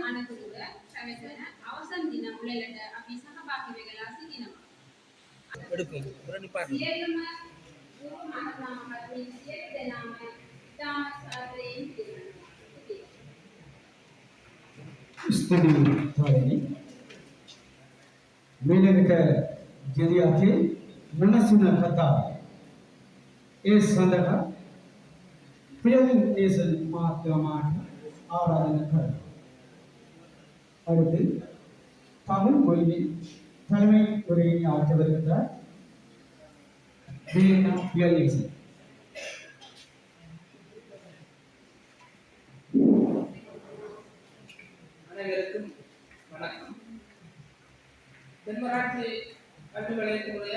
අනතුරුව පැවැත්වෙන අවසන් දින උළෙලට අපි සහභාගී වෙලා සිටිනවා. සියලුම ගුරු මහත්මා මහත්මිය සියලු දෙනාම ඉතාම සාදරයෙන් පිළිගන්නවා. ස්තුති තවරණි මේලක ජෙරියාගේ මනසින කතාව ඒ සඳහා ප්‍රයෝජනේසල් මාත්‍රමාට ආරාධනා කරනවා. அடுத்து தமிழ் மொழியின் தலைமை உரையை ஆற்ற வருகிறார் வீணா பிரியநேசன். அனைவருக்கும் வணக்கம். தென்மராட்சி கல்வி வலயத்தினுடைய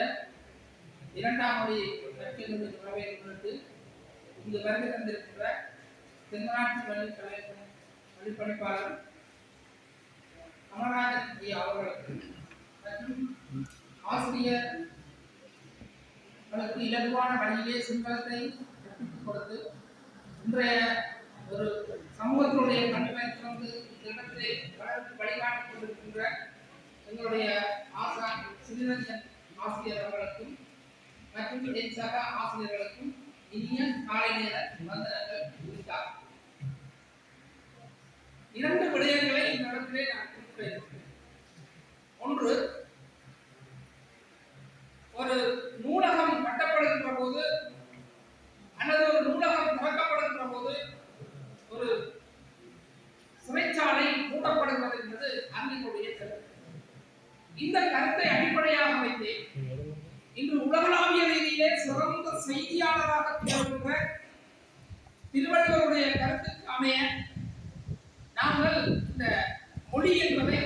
2ஆம் மொழி கற்கையினுடைய உறவை முன்னிட்டு இங்கு வருகை தந்திருக்கின்ற தென்மராட்சி பள்ளிப்பணிப்பாளர் அமராஜன் அவர்களுக்கு மற்றும் ஆசிரியர்களுக்கு இலகுவான வழியிலே சிங்களத்தை கற்பித்துக் கொடுத்து இன்றைய ஒரு சமூகத்தினுடைய கண்ணியத்திலிருந்து இடத்திலே வழிகாட்டிக் கொண்டிருக்கின்ற எங்களுடைய ஆசான் சிறிரஞ்சன் ஆசிரியர் அவர்களுக்கும் மற்றும் என் சக ஆசிரியர்களுக்கும் இனிய காலை நேர வந்தனங்கள் குறித்தார். 2 விடயங்களை இந்த இடத்திலே நான் குறிப்பிடுகிறேன். ஒன்று, ஒரு நூலகம் கட்டப்படுகின்ற போது அல்லது ஒரு நூலகம் திறக்கப்படுகின்ற போது ஒரு சிறைச்சாலை மூடப்படுகிறது என்பது அறிஞர்களுடைய கருத்து. இந்த கருத்தை அடிப்படையாக வைத்து இன்று உலகளாவிய ரீதியிலே சிறந்த செய்தியாளராக திகழ்கின்ற திருவள்ளுவருடைய கருத்துக்கு அமைய நாங்கள் இந்த மொழி என்பதை